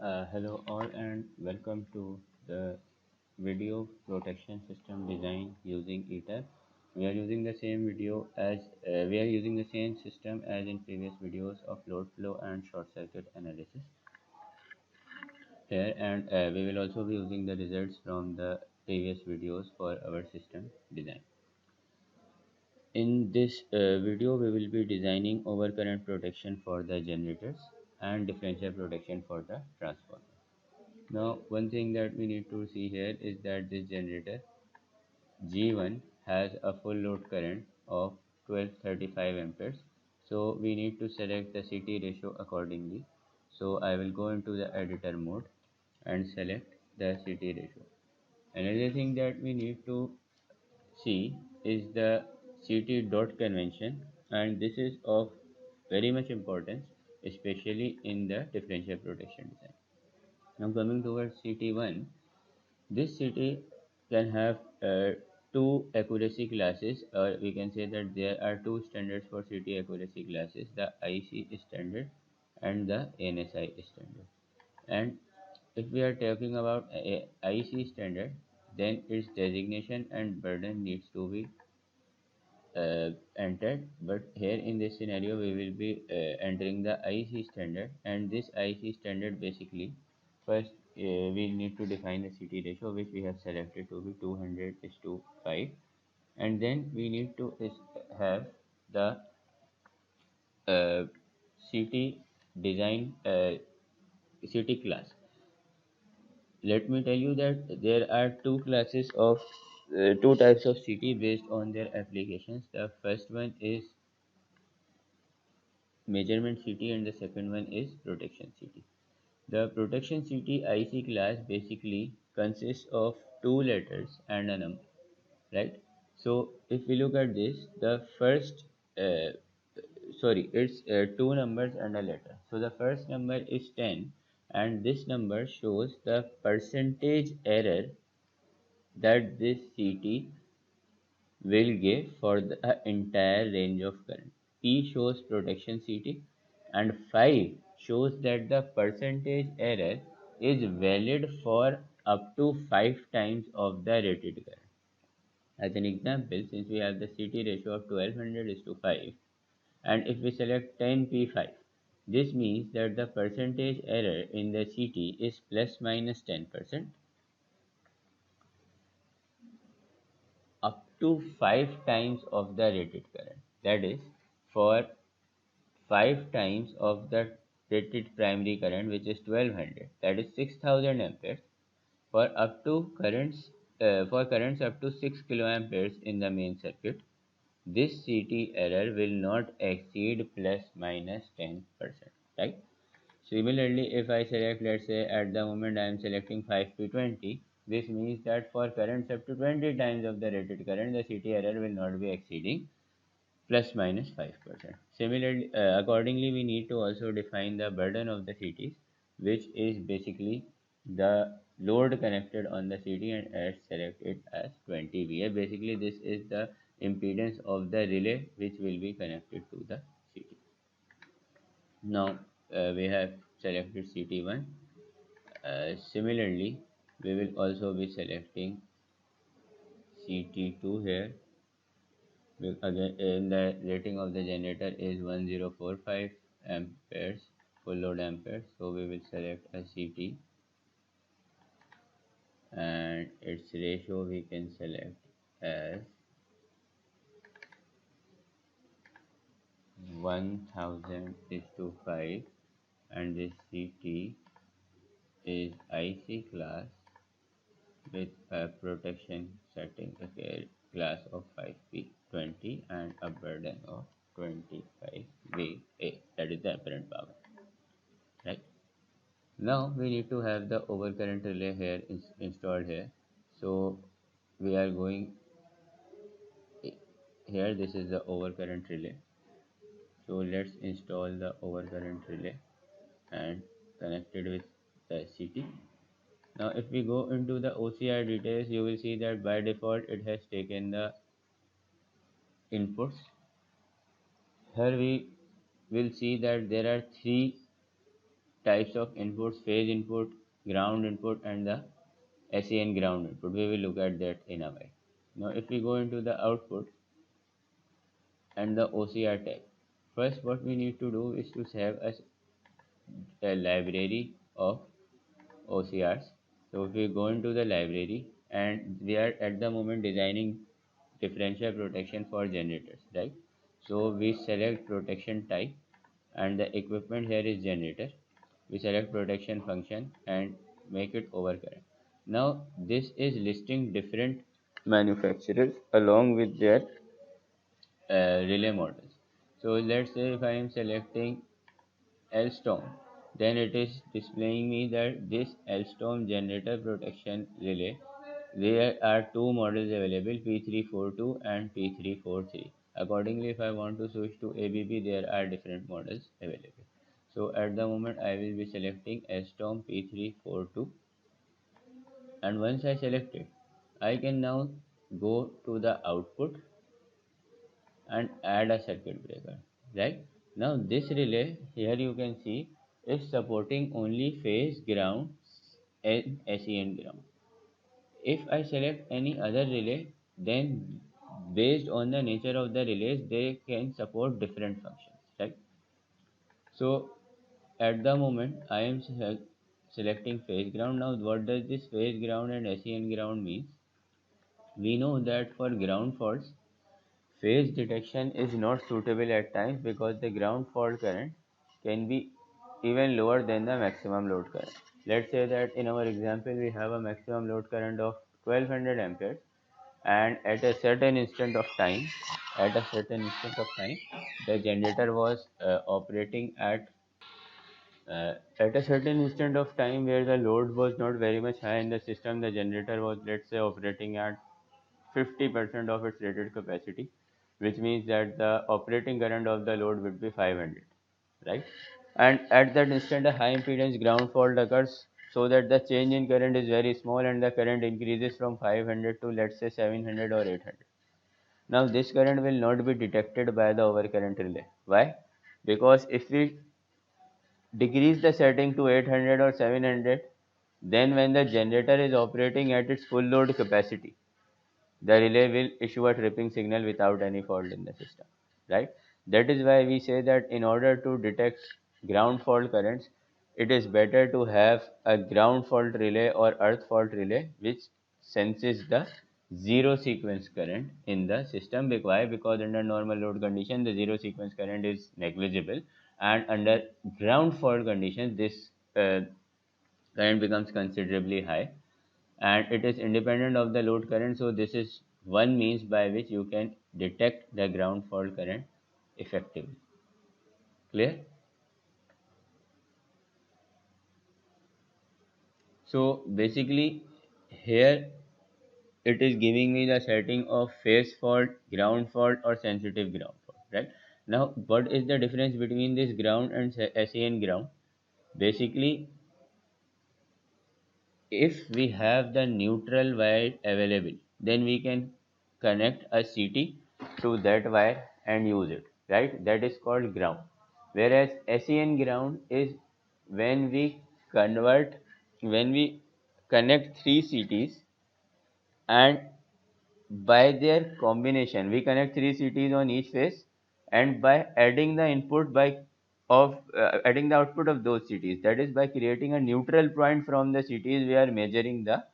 Hello all and welcome to the video protection system design using ETAP. We are using the same video as we are using the same system as in previous videos of load flow and short circuit analysis here, and we will also be using the results from the previous videos for our system design. In this video we will be designing overcurrent protection for the generators and differential protection for the transformer. Now, one thing that we need to see here is that this generator G1 has a full load current of 1235 amperes. So we need to select the CT ratio accordingly. So I will go into the editor mode and select the CT ratio. Another thing that we need to see is the CT dot convention, and this is of very much importance, especially in the differential protection design. Now coming towards CT1, this city can have two accuracy classes, or we can say that there are two standards for city accuracy classes, the IC standard and the NSI standard. And if we are talking about IC standard, then its designation and burden needs to be entered, but here in this scenario we will be entering the IC standard, and this IC standard basically first we need to define the CT ratio, which we have selected to be 200 is to 5, and then we need to have the uh, CT design CT class. Let me tell you that there are two classes of two types of CT based on their applications. The first one is measurement CT and the second one is protection CT. The protection CT IC class basically consists of two letters and a number, right? So if we look at this, the first, it's two numbers and a letter. So the first number is 10, and this number shows the percentage error that this CT will give for the entire range of current. P shows protection CT and 5 shows that the percentage error is valid for up to 5 times of the rated current. As an example, since we have the CT ratio of 1200 is to 5, and if we select 10P5, this means that the percentage error in the CT is plus minus 10%, up to 5 times of the rated current. That is, for 5 times of the rated primary current, which is 1200, that is 6000 amperes, for up to currents up to 6 kiloamperes in the main circuit. This CT error will not exceed plus minus 10%, right? Similarly, if I select, let's say at the moment I am selecting 5P20, this means that for currents up to 20 times of the rated current, the CT error will not be exceeding plus minus 5%. Similarly, accordingly, we need to also define the burden of the CTs, which is basically the load connected on the CT, and select it as 20 VA. Basically, this is the impedance of the relay which will be connected to the CT. Now, we have selected CT1. Similarly, we will also be selecting CT2 here. Again, in the rating of the generator is 1045 amperes, full load amperes. So we will select a CT, and its ratio we can select as 1000 is to 5, and this CT is IC class with a protection setting, okay, class of 5P20 and a burden of 25 VA, that is the apparent power, right? Now we need to have the overcurrent relay here installed here. So we are going here, this is the overcurrent relay. So let's install the overcurrent relay and connect it with the CT. Now if we go into the OCR details, you will see that by default it has taken the inputs. Here we will see that there are three types of inputs: phase input, ground input, and the SEN ground input. We will look at that in a while. Now, if we go into the output and the OCR tab, first what we need to do is to have a library of OCRs. So if we go into the library, and we are at the moment designing differential protection for generators, right? So we select protection type, and the equipment here is generator. We select protection function and make it overcurrent. Now this is listing different manufacturers along with their relay models. So let's say if I am selecting Alstom, then it is displaying me that this Alstom generator protection relay, there are two models available, P342 and P343. Accordingly, if I want to switch to ABB, there are different models available. So at the moment I will be selecting Alstom P342, and once I select it, I can now go to the output and add a circuit breaker, right? Now this relay here you can see is supporting only phase, ground and SEN ground. If I select any other relay, then based on the nature of the relays, they can support different functions, right? So at the moment I am selecting phase ground. Now what does this phase ground and SEN ground means? We know that for ground faults, phase detection is not suitable at times because the ground fault current can be even lower than the maximum load current. Let's say that in our example we have a maximum load current of 1200 amperes, and at a certain instant of time, the generator was operating at a certain instant of time where the load was not very much high in the system. The generator was, let's say, operating at 50% of its rated capacity, which means that the operating current of the load would be 500, right? And at that instant, a high impedance ground fault occurs, so that the change in current is very small and the current increases from 500 to, let's say, 700 or 800. Now, this current will not be detected by the overcurrent relay. Why? Because if we decrease the setting to 800 or 700, then when the generator is operating at its full load capacity, the relay will issue a tripping signal without any fault in the system, right? That is why we say that in order to detect ground fault currents, it is better to have a ground fault relay or earth fault relay which senses the zero sequence current in the system. Why? Because under normal load condition the zero sequence current is negligible, and under ground fault conditions this current becomes considerably high, and it is independent of the load current. So this is one means by which you can detect the ground fault current effectively. Clear? So basically here it is giving me the setting of phase fault, ground fault or sensitive ground fault, right? Now what is the difference between this ground and SEN ground? Basically, if we have the neutral wire available, then we can connect a CT to that wire and use it, right? That is called ground. Whereas SEN ground is when we convert, when we connect three CTs, and by their combination we connect three CTs on each phase, and by adding the input by of adding the output of those CTs, that is by creating a neutral point from the CTs, we are measuring the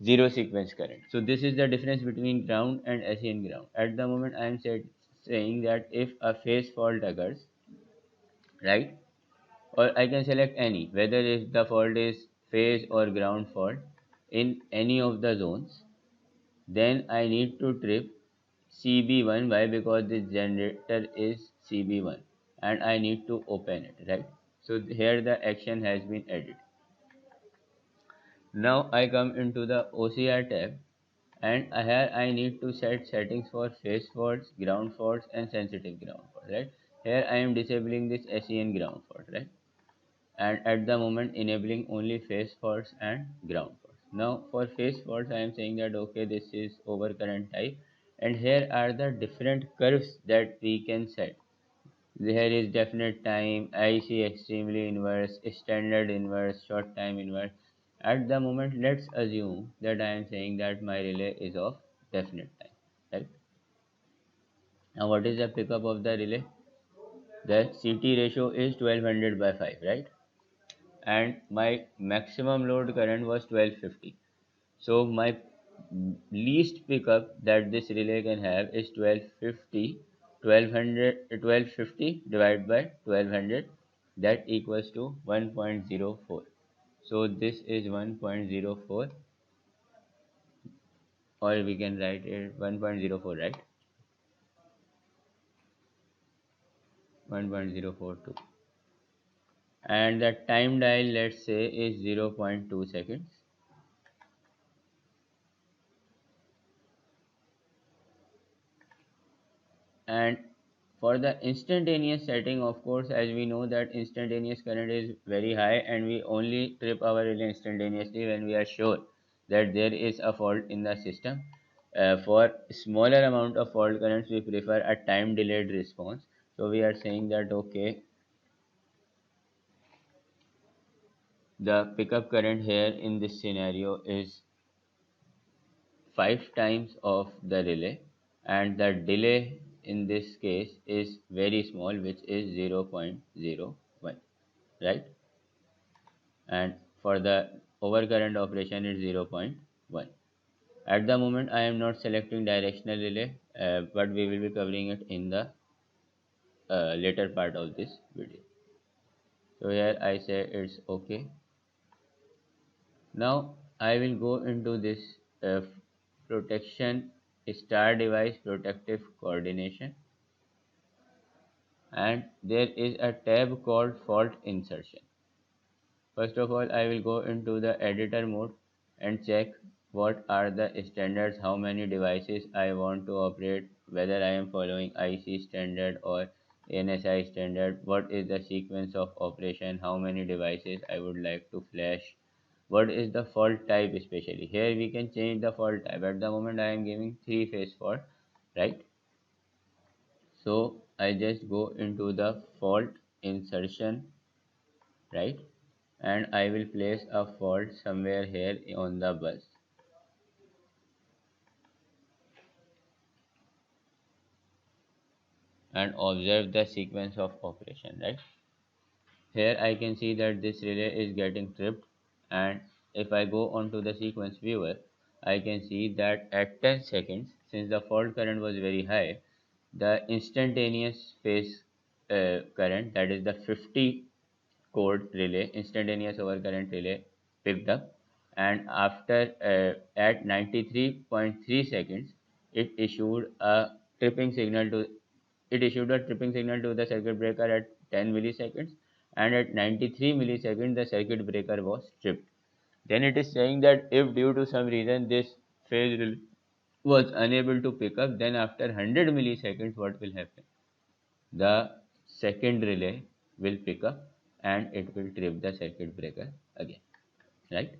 zero sequence current. So this is the difference between ground and SEN ground. At the moment I am saying that if a phase fault occurs, right, or I can select any, whether if the fault is phase or ground fault in any of the zones, then I need to trip CB1. Why? Because this generator is CB1 and I need to open it, right? So here the action has been added. Now I come into the OCR tab, and here I need to set settings for phase faults, ground faults and sensitive ground fault, right? Here I am disabling this SEN ground fault, right? And at the moment enabling only phase faults and ground faults. Now for phase faults I am saying that okay, this is overcurrent type, and here are the different curves that we can set. There is definite time, IC extremely inverse, standard inverse, short time inverse. At the moment, let's assume that I am saying that my relay is of definite time. Right? Now, what is the pickup of the relay? The CT ratio is 1200 by 5, right? And my maximum load current was 1250. So my least pickup that this relay can have is 1250, 1200, 1250 divided by 1200, that equals to 1.04. So this is 1.04, or we can write it 1.04, right? 1.042. And the time dial, let's say, is 0.2 seconds. And for the instantaneous setting, of course, as we know that instantaneous current is very high, and we only trip our relay instantaneously when we are sure that there is a fault in the system. For smaller amount of fault currents, we prefer a time delayed response. So we are saying that okay, the pickup current here in this scenario is 5 times of the relay, and the delay in this case is very small, which is 0.01, right? And for the overcurrent operation is 0.1. At the moment I am not selecting directional relay, but we will be covering it in the later part of this video. So here I say it's okay. Now I will go into this protection star device protective coordination, and there is a tab called fault insertion. First of all, I will go into the editor mode and check what are the standards, how many devices I want to operate, whether I am following IC standard or NSI standard, what is the sequence of operation, how many devices I would like to flash, what is the fault type especially. Here we can change the fault type. At the moment I am giving three-phase fault, right? So I just go into the fault insertion, right? And I will place a fault somewhere here on the bus, and observe the sequence of operation, right? Here I can see that this relay is getting tripped, and if I go onto the sequence viewer, I can see that at 10 seconds, since the fault current was very high, the instantaneous phase current, that is the 50 code relay, instantaneous overcurrent relay, picked up, and after at 93.3 seconds, it issued a tripping signal to the circuit breaker at 10 milliseconds, and at 93 milliseconds the circuit breaker was tripped. Then it is saying that if due to some reason this phase relay was unable to pick up, then after 100 milliseconds what will happen? The second relay will pick up and it will trip the circuit breaker again, right?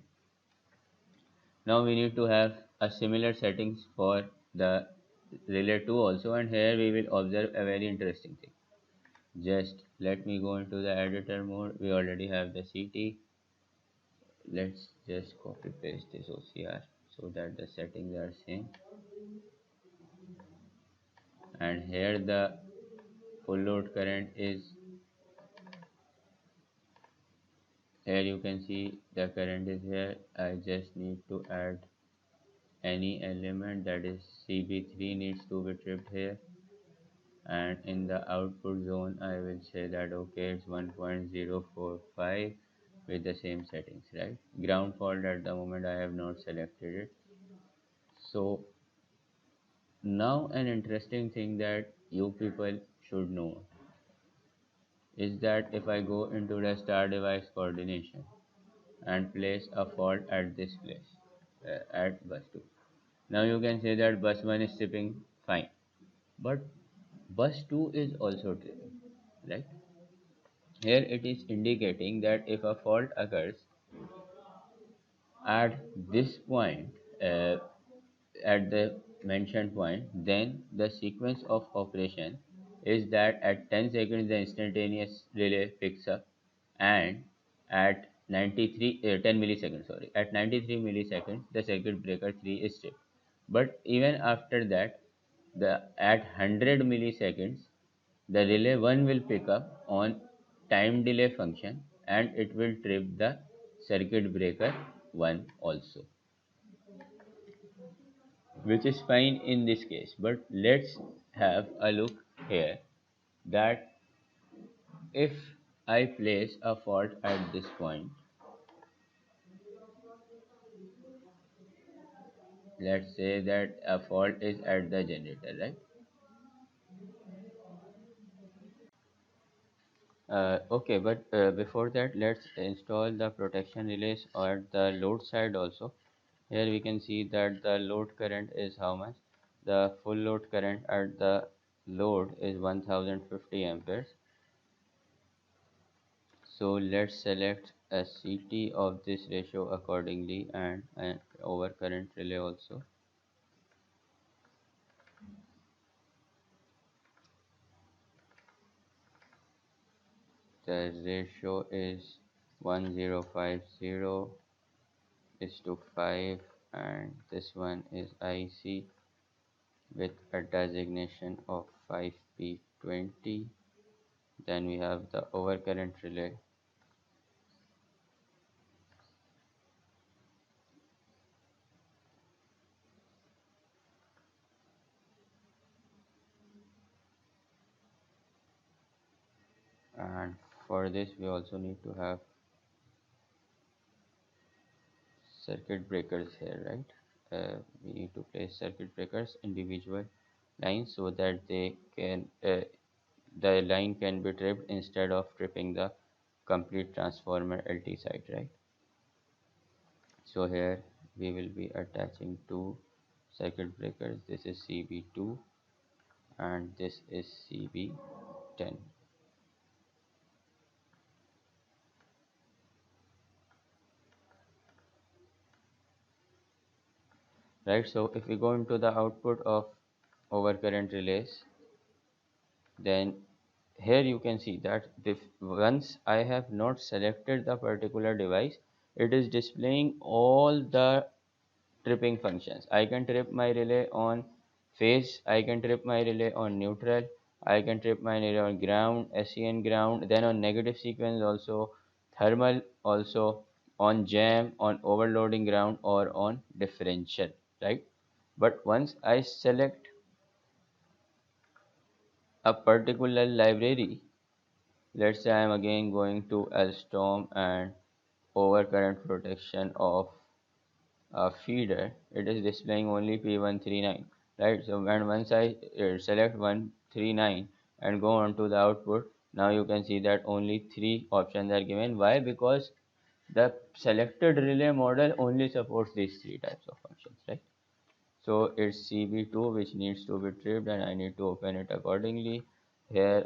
Now we need to have a similar settings for the relay 2 also, and here we will observe a very interesting thing. Just let me go into the editor mode. We already have the CT. Let's just copy paste this OCR so that the settings are same, and here the full load current is. Here you can see the current is here. I just need to add any element, that is CB3 needs to be tripped here, and in the output zone I will say that okay, it's 1.045 with the same settings, right? Ground fault at the moment I have not selected it. So now an interesting thing that you people should know is that if I go into the star device coordination and place a fault at this place, at bus 2, now you can say that bus 1 is tripping fine, but bus 2 is also tripping, right? Here it is indicating that if a fault occurs at this point, uh, at the mentioned point, then the sequence of operation is that at 10 seconds the instantaneous relay picks up, and at 10 milliseconds, sorry, at 93 milliseconds the circuit breaker 3 is tripped. But even after that, the at 100 milliseconds the relay 1 will pick up on time delay function, and it will trip the circuit breaker 1 also, which is fine in this case. But let's have a look here that if I place a fault at this point, let's say that a fault is at the generator, right? Okay, but before that, let's install the protection relays at the load side also. Here we can see that the load current is how much? The full load current at the load is 1050 amperes. So let's select a CT of this ratio accordingly, and an overcurrent relay also. The ratio is 1050 is to 5, and this one is IC with a designation of 5P20. Then we have the overcurrent relay, and for this we also need to have circuit breakers here, right? We need to place circuit breakers individual lines so that the line can be tripped instead of tripping the complete transformer LT side, right? So here we will be attaching two circuit breakers. This is CB2 and this is CB10. Right, so if we go into the output of overcurrent relays, then here you can see that if once I have not selected the particular device, it is displaying all the tripping functions. I can trip my relay on phase, I can trip my relay on neutral, I can trip my relay on ground, SCN ground, then on negative sequence also, thermal also, on jam, on overloading ground, or on differential, right? But once I select a particular library, let's say I'm again going to Alstom and overcurrent protection of a feeder, it is displaying only P139, right? So when once I select 139 and go on to the output, now you can see that only three options are given. Why? Because the selected relay model only supports these three types of functions, right? So it's CB2 which needs to be tripped, and I need to open it accordingly. Here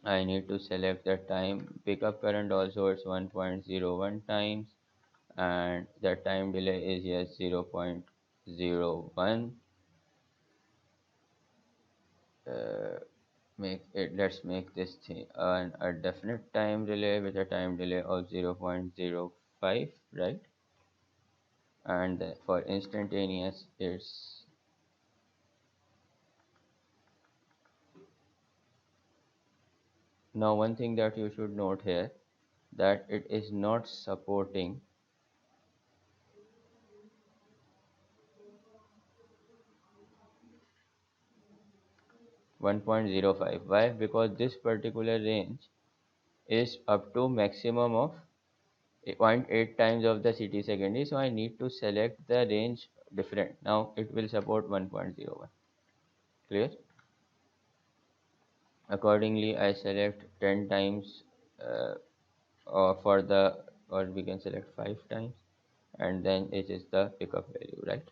I need to select the time pickup current also, it's 1.01 times, and the time delay is yes 0.01. uh, let's make this thing a definite time delay with a time delay of 0.05, right? And for instantaneous it's now one thing that you should note here, that it is not supporting 1.05. Why? Because this particular range is up to maximum of 0.8 times of the CT secondary, so I need to select the range different. Now it will support 1.01. Clear? Accordingly I select 10 times, for the, or we can select 5 times, and then it is the pickup value, right?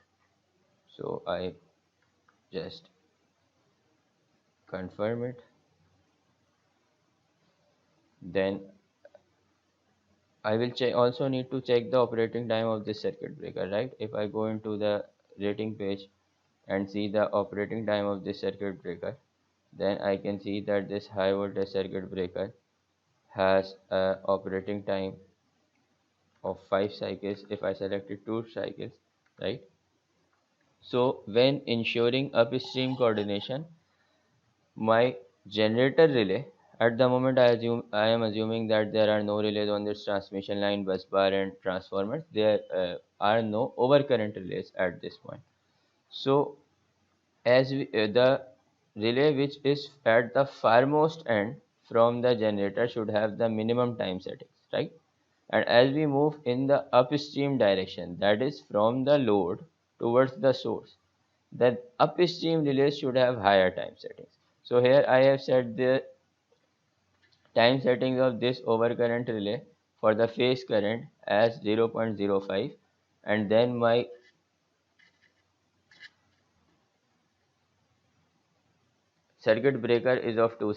So I just confirm it. Then I will check, also need to check the operating time of this circuit breaker, right? If I go into the rating page and see the operating time of this circuit breaker, then I can see that this high voltage circuit breaker has a operating time of 5 cycles if I selected 2 cycles, right? So when ensuring upstream coordination, my generator relay, at the moment I am assuming that there are no relays on this transmission line, bus bar and transformers. There are no overcurrent relays at this point. So the relay which is at the farmost end from the generator should have the minimum time settings, right? And as we move in the upstream direction, that is from the load towards the source, the upstream relays should have higher time settings. So here I have set the time settings of this overcurrent relay for the phase current as 0.05, and then my circuit breaker is of 2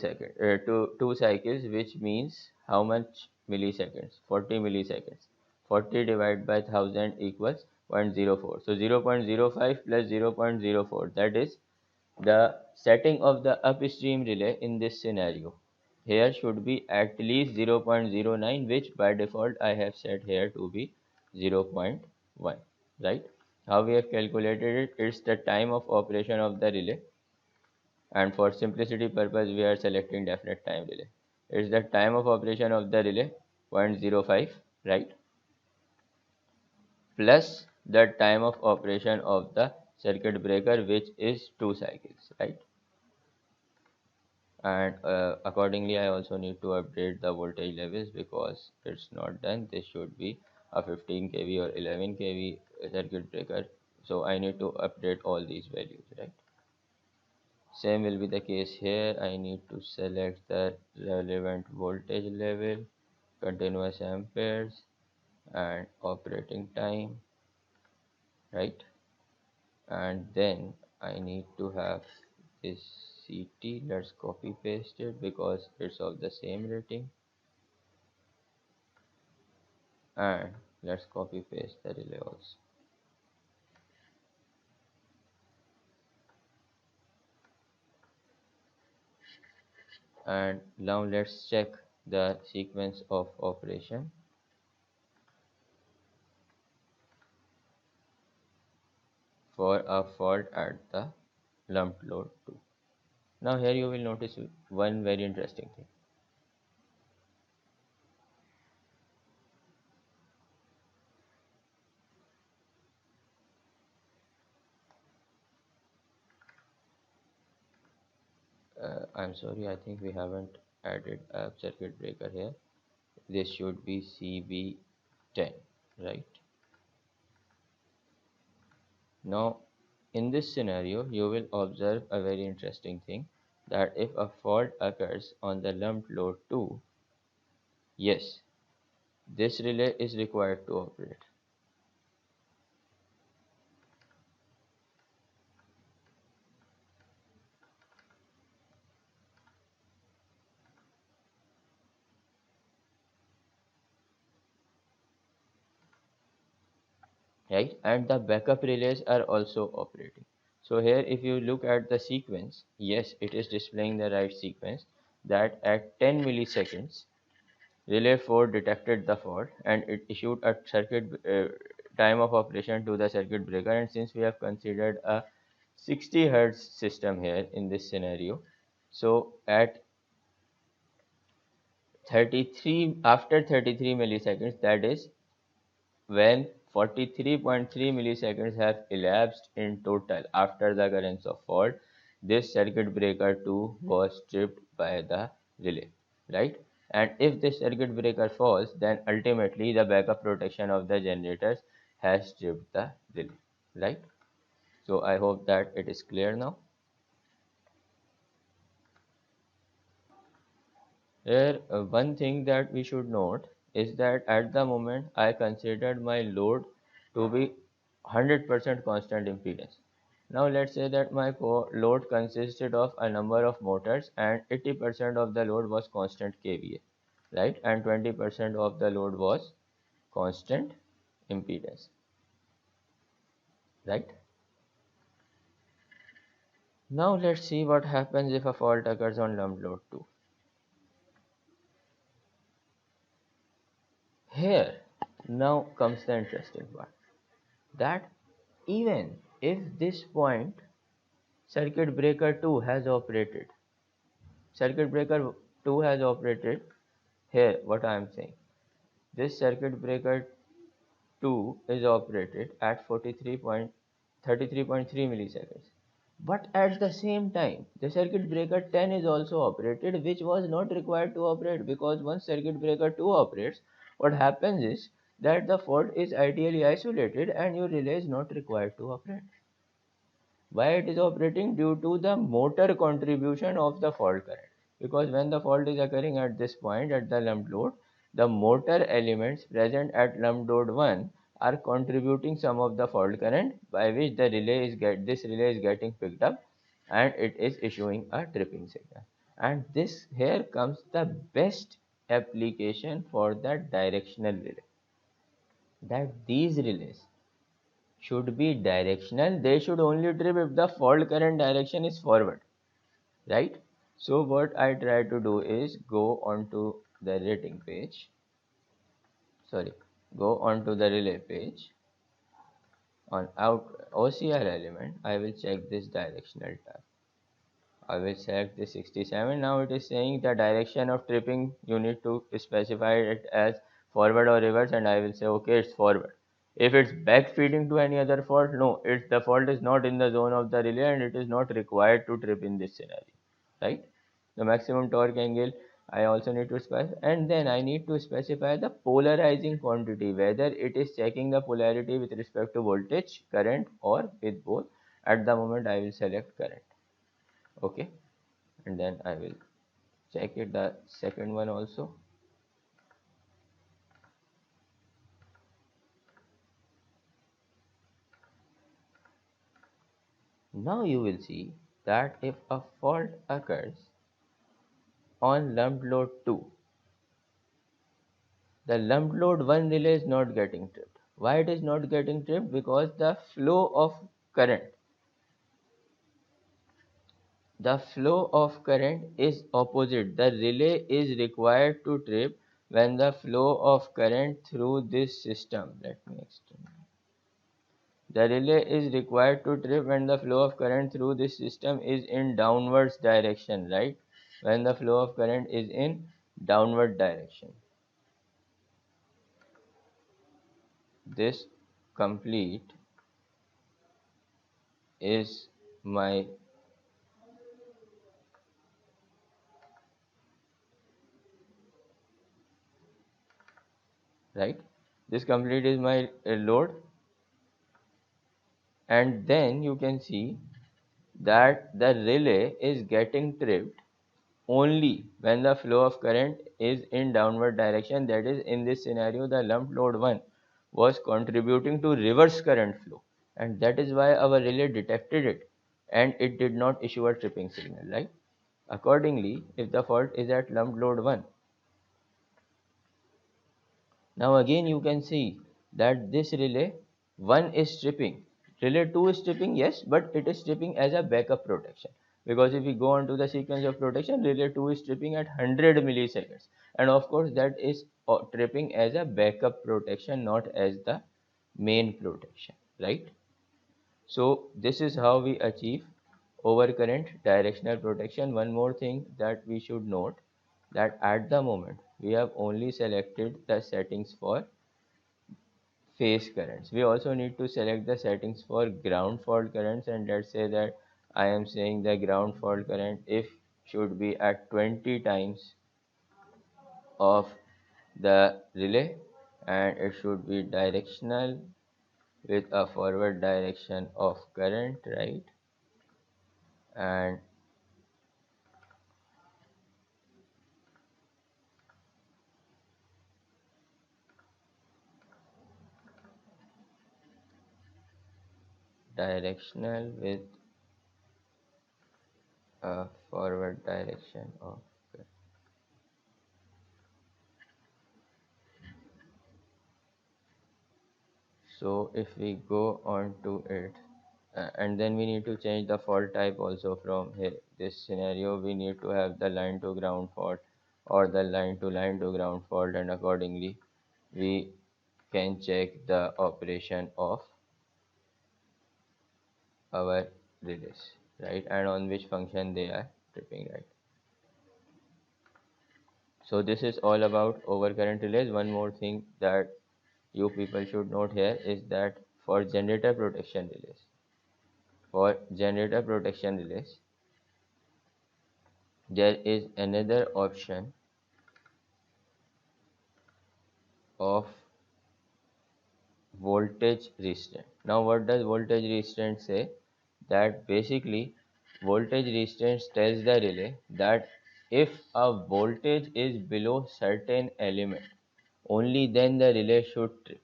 cycles, which means how much milliseconds? 40 milliseconds. 40 divided by 1000 equals 0.04. So 0.05 plus 0.04, that is the setting of the upstream relay in this scenario. Here should be at least 0.09, which by default I have set here to be 0.1, right? How we have calculated it? It's the time of operation of the relay, and for simplicity purpose we are selecting definite time relay. It's the time of operation of the relay 0.05, right, plus the time of operation of the circuit breaker, which is 2 cycles, right? And accordingly I also need to update the voltage levels because it's not done. This should be a 15 kV or 11 kV circuit breaker, so I need to update all these values, right? Same will be the case here. I need to select the relevant voltage level, continuous amperes, and operating time, right? And then I need to have this CT. Let's copy paste it because it's of the same rating. And let's copy paste the relay also. And now let's check the sequence of operation for a fault at the lumped load 2. Now here you will notice one very interesting thing. I'm sorry, I think we haven't added a circuit breaker here. This should be CB10, right? Now, in this scenario, you will observe a very interesting thing, that if a fault occurs on the lumped load 2, yes, this relay is required to operate. Right, and the backup relays are also operating. So here if you look at the sequence, yes, it is displaying the right sequence, that at 10 milliseconds relay 4 detected the fault and it issued a circuit time of operation to the circuit breaker. And since we have considered a 60 hertz system here in this scenario, so at 33 after 33 milliseconds, that is when 43.3 milliseconds have elapsed in total after the occurrence of fault, this circuit breaker 2 was tripped by the relay, right? And if this circuit breaker falls, then ultimately the backup protection of the generators has tripped the relay, right? So I hope that it is clear now. Here, one thing that we should note is that at the moment I considered my load to be 100% constant impedance. Now let's say that my load consisted of a number of motors and 80% of the load was constant kVA, right? And 20% of the load was constant impedance, right? Now let's see what happens if a fault occurs on lump load 2. Here now comes the interesting part, that even if this point circuit breaker 2 has operated, circuit breaker 2 has operated here, what I am saying, this circuit breaker 2 is operated at 33.3 milliseconds. But at the same time, the circuit breaker 10 is also operated, which was not required to operate, because once circuit breaker 2 operates, what happens is that the fault is ideally isolated and your relay is not required to operate. Why it is operating? Due to the motor contribution of the fault current. Because when the fault is occurring at this point at the lump load, the motor elements present at lump load 1 are contributing some of the fault current, by which the this relay is getting picked up and it is issuing a tripping signal. And this here comes the best application for the directional relay. That these relays should be directional. They should only trip if the fault current direction is forward, right? So what I try to do is go onto the rating page, sorry, go onto the relay page. On out OCR element, I will check this directional tab. I will select the 67. Now it is saying the direction of tripping, you need to specify it as forward or reverse, and I will say okay, it's forward. If it's back feeding to any other fault, no, the fault is not in the zone of the relay and it is not required to trip in this scenario, right? The maximum torque angle I also need to specify, and then I need to specify the polarizing quantity, whether it is checking the polarity with respect to voltage, current, or with both. At the moment I will select current, okay, and then I will check it the second one also. Now you will see that if a fault occurs on lump load 2, the lump load 1 relay is not getting tripped. Why it is not getting tripped? Because the flow of current is opposite. The relay is required to trip when the flow of current through this system. Let me extend. The relay is required to trip when the flow of current through this system is in downwards direction, right? When the flow of current is in downward direction. This complete is my right. This complete is my load, and then you can see that the relay is getting tripped only when the flow of current is in downward direction. That is, in this scenario, the lump load 1 was contributing to reverse current flow, and that is why our relay detected it and it did not issue a tripping signal, right? Accordingly, if the fault is at lump load 1, now again you can see that this relay 1 is tripping. Relay 2 is tripping, yes, but it is tripping as a backup protection. Because if we go on to the sequence of protection, relay 2 is tripping at 100 milliseconds. And of course that is tripping as a backup protection, not as the main protection, right? So this is how we achieve overcurrent directional protection. One more thing that we should note, that at the moment we have only selected the settings for phase currents. We also need to select the settings for ground fault currents, and let's say that I am saying the ground fault current if should be at 20 times of the relay, and it should be directional with a forward direction of current, right? And directional with a forward direction of current. So if we go on to it and then we need to change the fault type also. From here, this scenario, we need to have the line to ground fault or the line to ground fault, and accordingly we can check the operation of our relays, right, and on which function they are tripping, right. So this is all about overcurrent relays. One more thing that you people should note here is that for generator protection relays, there is another option of voltage restraint. Now what does voltage restraint say? That basically voltage restraint tells the relay that if a voltage is below certain element, only then the relay should trip.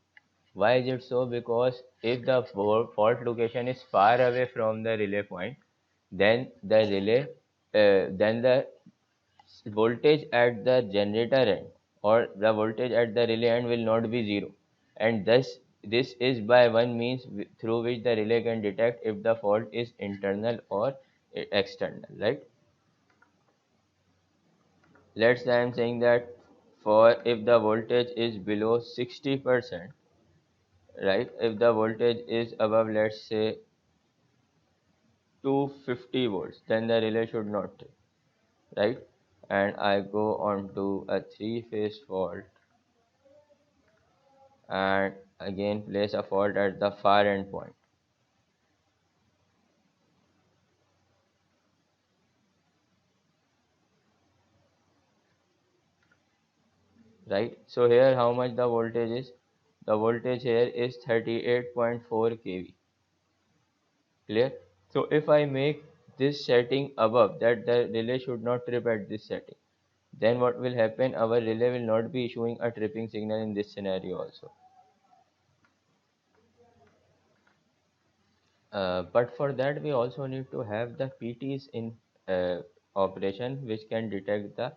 Why is it so? Because if the fault location is far away from the relay point, then the voltage at the generator end or the voltage at the relay end will not be zero, and thus this is by one means through which the relay can detect if the fault is internal or external, right. Let's say I'm saying that for if the voltage is below 60%, right, if the voltage is above, let's say, 250 volts, then the relay should not trip, right. And I go on to a three-phase fault and again place a fault at the far end point, right. So here how much the voltage is? The voltage here is 38.4 kV. Clear? So if I make this setting above that, the relay should not trip at this setting, then what will happen? Our relay will not be issuing a tripping signal in this scenario also. But for that we also need to have the PTs in operation, which can detect the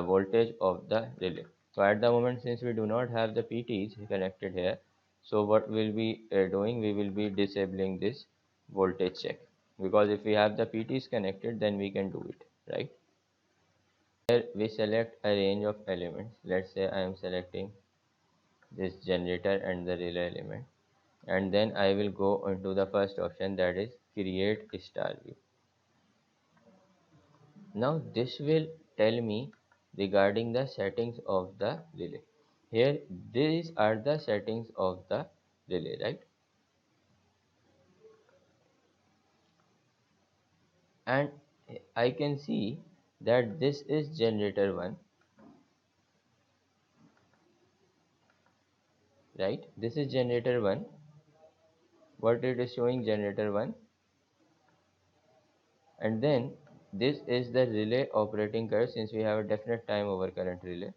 voltage of the relay. So at the moment, since we do not have the PTs connected here, so what we'll be doing, we will be disabling this voltage check, because if we have the PTs connected, then we can do it, right. Here we select a range of elements. Let's say I am selecting this generator and the relay element, and then I will go into the first option, that is create star view. Now this will tell me regarding the settings of the relay. Here these are the settings of the relay, right. And I can see that this is generator 1, right. This is generator 1, what it is showing, generator 1. And then this is the relay operating curve, since we have a definite time over current relay.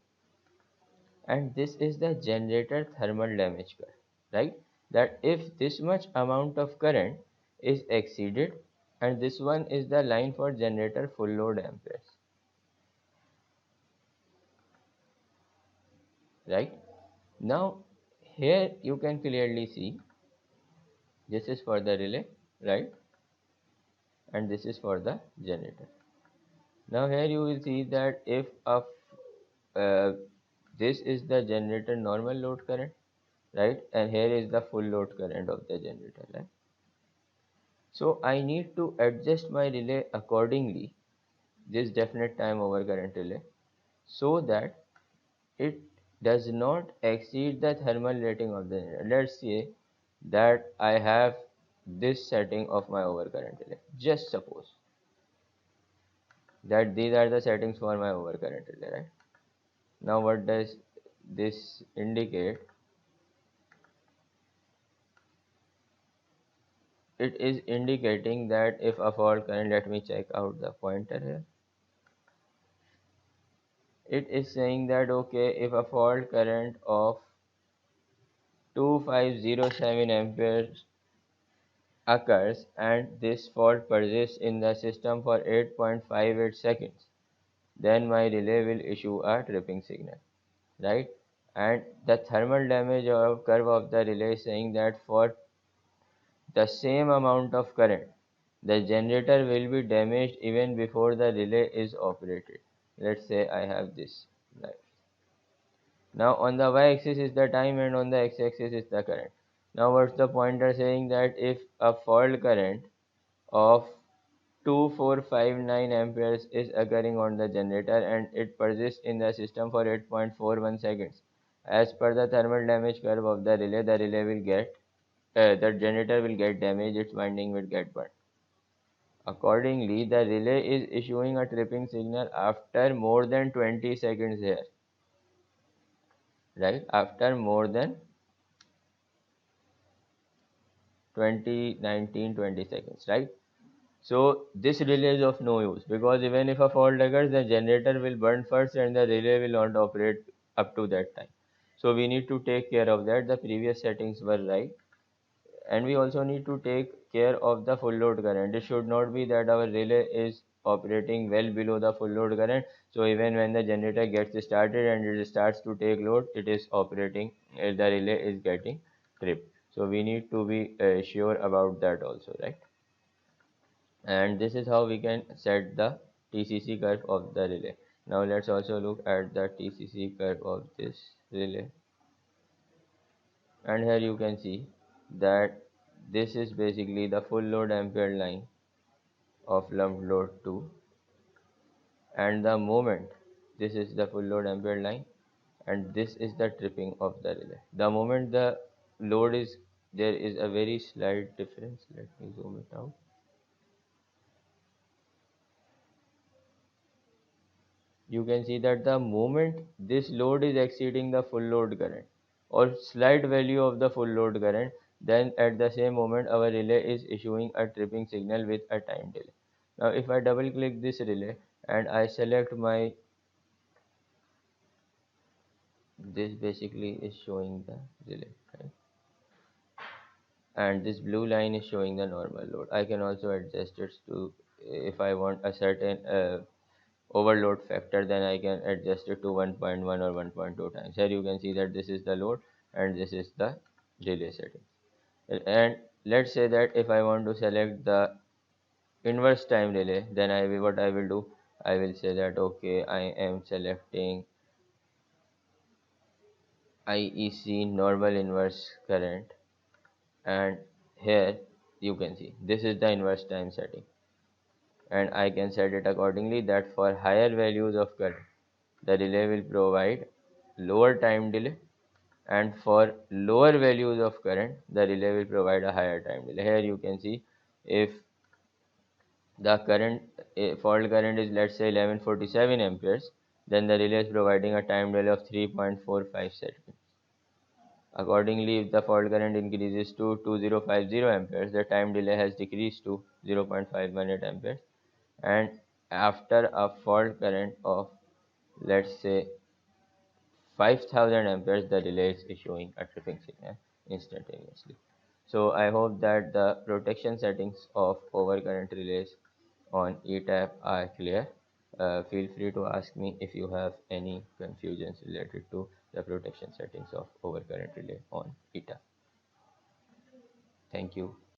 And this is the generator thermal damage curve, right. That if this much amount of current is exceeded, and this one is the line for generator full load amperes, right. Now here you can clearly see this is for the relay, right, and this is for the generator. Now here you will see that if this is the generator normal load current, right, and here is the full load current of the generator, right. So I need to adjust my relay accordingly, this definite time over current relay, so that it does not exceed the thermal rating of the generator. Let's say that I have this setting of my overcurrent relay. Just suppose that these are the settings for my overcurrent relay, right. Now what does this indicate? It is indicating that if a fault current, let me check out the pointer here. It is saying that okay, if a fault current of 2507 amperes occurs and this fault persists in the system for 8.58 seconds, then my relay will issue a tripping signal, right. And the thermal damage curve of the relay is saying that for the same amount of current, the generator will be damaged even before the relay is operated. Let's say I have this. Right. Now on the y-axis is the time and on the x-axis is the current. Now what's the pointer saying? That if a fault current of 2459 amperes is occurring on the generator and it persists in the system for 8.41 seconds, as per the thermal damage curve of the relay will get the generator will get damaged, its winding will get burned. Accordingly, the relay is issuing a tripping signal after more than 20 seconds here, right? After more than 20, 19, 20 seconds, right? So this relay is of no use because even if a fault occurs, the generator will burn first and the relay will not operate up to that time. So we need to take care of that. The previous settings were right. And we also need to take care of the full load current. It should not be that our relay is operating well below the full load current. So even when the generator gets started and it starts to take load, it is operating, the relay is getting tripped. So we need to be sure about that also, right? And this is how we can set the TCC curve of the relay. Now let's also look at the TCC curve of this relay. And here you can see that this is basically the full load ampere line of lump load 2, and the moment, this is the full load ampere line and this is the tripping of the relay. The moment the load is, there is a very slight difference. Let me zoom it out. You can see that the moment this load is exceeding the full load current or slight value of the full load current, then at the same moment our relay is issuing a tripping signal with a time delay. Now if I double click this relay and I select my, this basically is showing the relay, right? And this blue line is showing the normal load. I can also adjust it to, if I want a certain overload factor, then I can adjust it to 1.1 or 1.2 times. Here you can see that this is the load and this is the relay setting. And let's say that if I want to select the inverse time relay, then what I will do, I will say that okay, I am selecting IEC normal inverse current, and here you can see this is the inverse time setting, and I can set it accordingly that for higher values of current the relay will provide lower time delay, and for lower values of current the relay will provide a higher time delay. Here you can see if the current fault current is, let's say, 1147 amperes, then the relay is providing a time delay of 3.45 seconds. Accordingly, if the fault current increases to 2050 amperes, the time delay has decreased to 0.518 amperes. And after a fault current of, let's say, 5000 amperes, the relay is issuing a tripping signal instantaneously. So I hope that the protection settings of overcurrent relays on ETAP are clear. Feel free to ask me if you have any confusions related to the protection settings of overcurrent relay on ETAP. Thank you.